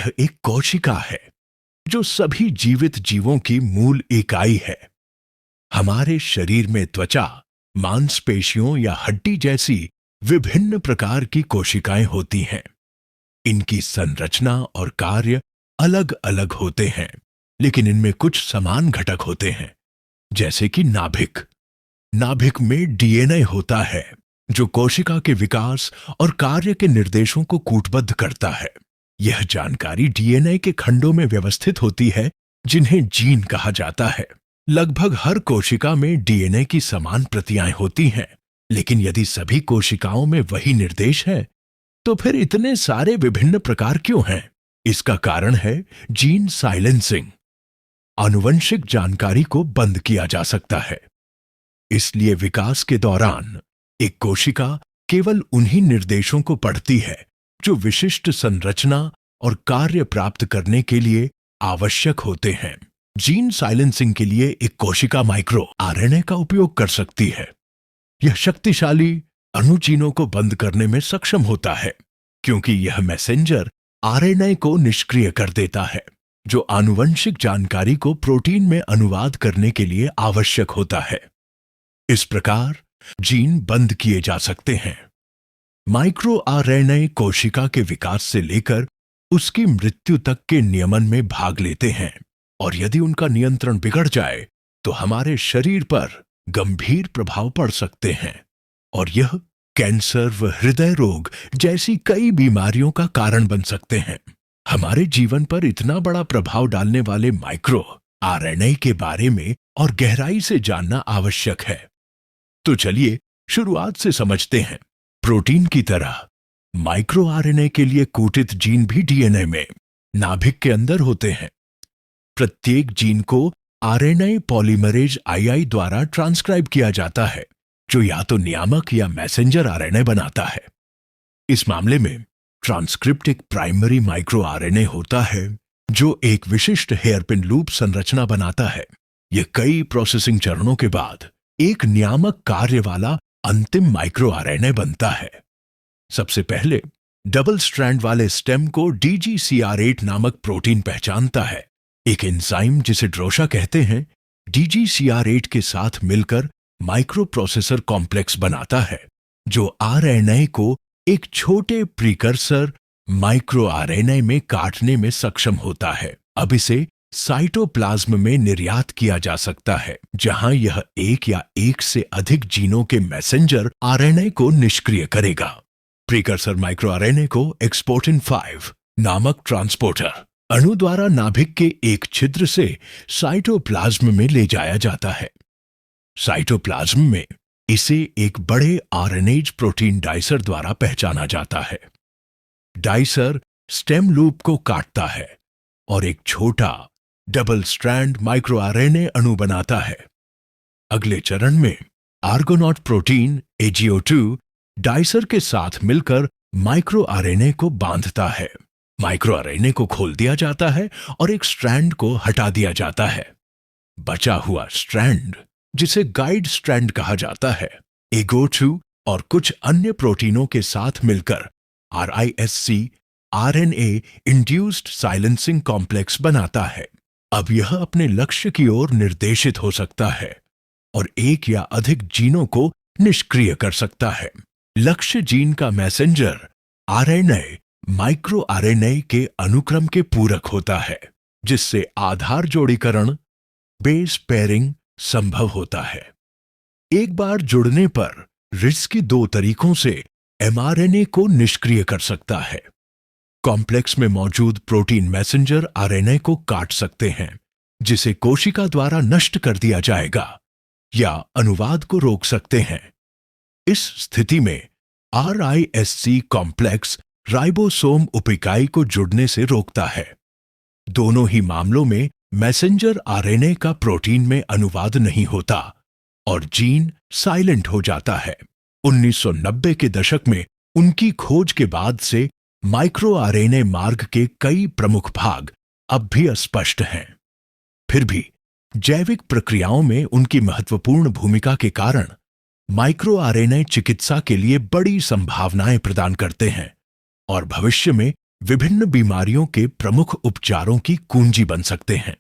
यह एक कोशिका है जो सभी जीवित जीवों की मूल इकाई है। हमारे शरीर में त्वचा, मांसपेशियों या हड्डी जैसी विभिन्न प्रकार की कोशिकाएं होती हैं। इनकी संरचना और कार्य अलग अलग होते हैं, लेकिन इनमें कुछ समान घटक होते हैं, जैसे कि नाभिक। नाभिक में डीएनए होता है जो कोशिका के विकास और कार्य के निर्देशों को कूटबद्ध करता है। यह जानकारी डीएनए के खंडों में व्यवस्थित होती है, जिन्हें जीन कहा जाता है। लगभग हर कोशिका में डीएनए की समान प्रतियां होती हैं, लेकिन यदि सभी कोशिकाओं में वही निर्देश है, तो फिर इतने सारे विभिन्न प्रकार क्यों हैं? इसका कारण है जीन साइलेंसिंग। आनुवंशिक जानकारी को बंद किया जा सकता है। इसलिए विकास के दौरान एक कोशिका केवल उन्हीं निर्देशों को पढ़ती है जो विशिष्ट संरचना और कार्य प्राप्त करने के लिए आवश्यक होते हैं। जीन साइलेंसिंग के लिए एक कोशिका माइक्रो आरएनए का उपयोग कर सकती है। यह शक्तिशाली अणुजीनों को बंद करने में सक्षम होता है, क्योंकि यह मैसेंजर आरएनए को निष्क्रिय कर देता है, जो आनुवंशिक जानकारी को प्रोटीन में अनुवाद करने के लिए आवश्यक होता है। इस प्रकार जीन बंद किए जा सकते हैं। माइक्रो आरएनए कोशिका के विकास से लेकर उसकी मृत्यु तक के नियमन में भाग लेते हैं, और यदि उनका नियंत्रण बिगड़ जाए तो हमारे शरीर पर गंभीर प्रभाव पड़ सकते हैं, और यह कैंसर व हृदय रोग जैसी कई बीमारियों का कारण बन सकते हैं। हमारे जीवन पर इतना बड़ा प्रभाव डालने वाले माइक्रो आरएनए के बारे में और गहराई से जानना आवश्यक है। तो चलिए शुरुआत से समझते हैं। प्रोटीन की तरह माइक्रो आरएनए के लिए कूटित जीन भी डीएनए में नाभिक के अंदर होते हैं। प्रत्येक जीन को आरएनए पॉलीमरेज आई द्वारा ट्रांसक्राइब किया जाता है, जो या तो नियामक या मैसेंजर आरएनए बनाता है। इस मामले में ट्रांसक्रिप्ट एक प्राइमरी माइक्रो आरएनए होता है जो एक विशिष्ट हेयरपिन लूप संरचना बनाता है। यह कई प्रोसेसिंग चरणों के बाद एक नियामक कार्य वाला अंतिम माइक्रो आरएनए बनता है। सबसे पहले डबल स्ट्रैंड वाले स्टेम को DGCR8 नामक प्रोटीन पहचानता है। एक एंजाइम जिसे ड्रोशा कहते हैं, DGCR8 के साथ मिलकर माइक्रो प्रोसेसर कॉम्प्लेक्स बनाता है, जो आरएनए को एक छोटे प्रीकर्सर माइक्रो आरएनए में काटने में सक्षम होता है। अब इसे साइटोप्लाज्म में निर्यात किया जा सकता है, जहां यह एक या एक से अधिक जीनों के मैसेंजर आरएनए को निष्क्रिय करेगा। प्रीकर्सर माइक्रो आरएनए को एक्सपोर्टिन 5 नामक ट्रांसपोर्टर अणु द्वारा नाभिक के एक छिद्र से साइटोप्लाज्म में ले जाया जाता है। साइटोप्लाज्म में इसे एक बड़े आरएनएज प्रोटीन डाइसर द्वारा पहचाना जाता है। डाइसर स्टेम लूप को काटता है और एक छोटा डबल स्ट्रैंड माइक्रो आरएनए अणु बनाता है। अगले चरण में आर्गोनॉट प्रोटीन AGO2 डाइसर के साथ मिलकर माइक्रो आरएनए को बांधता है। माइक्रो आरएनए को खोल दिया जाता है और एक स्ट्रैंड को हटा दिया जाता है। बचा हुआ स्ट्रैंड, जिसे गाइड स्ट्रैंड कहा जाता है, AGO2 और कुछ अन्य प्रोटीनों के साथ मिलकर RISC RNA induced silencing complex बनाता है। अब यह अपने लक्ष्य की ओर निर्देशित हो सकता है और एक या अधिक जीनों को निष्क्रिय कर सकता है। लक्ष्य जीन का मैसेंजर आरएनए माइक्रो आरएनए के अनुक्रम के पूरक होता है, जिससे आधार जोड़ीकरण बेस पेयरिंग संभव होता है। एक बार जुड़ने पर रिस्की 2 तरीकों से mRNA को निष्क्रिय कर सकता है। कॉम्प्लेक्स में मौजूद प्रोटीन मैसेंजर आरएनए को काट सकते हैं, जिसे कोशिका द्वारा नष्ट कर दिया जाएगा, या अनुवाद को रोक सकते हैं। इस स्थिति में RISC कॉम्प्लेक्स राइबोसोम उपिकाई को जुड़ने से रोकता है। दोनों ही मामलों में मैसेंजर आरएनए का प्रोटीन में अनुवाद नहीं होता और जीन साइलेंट हो जाता है। 1990 के दशक में उनकी खोज के बाद से माइक्रो आरएनए मार्ग के कई प्रमुख भाग अब भी अस्पष्ट हैं। फिर भी जैविक प्रक्रियाओं में उनकी महत्वपूर्ण भूमिका के कारण माइक्रो आरएनए चिकित्सा के लिए बड़ी संभावनाएं प्रदान करते हैं और भविष्य में विभिन्न बीमारियों के प्रमुख उपचारों की कुंजी बन सकते हैं।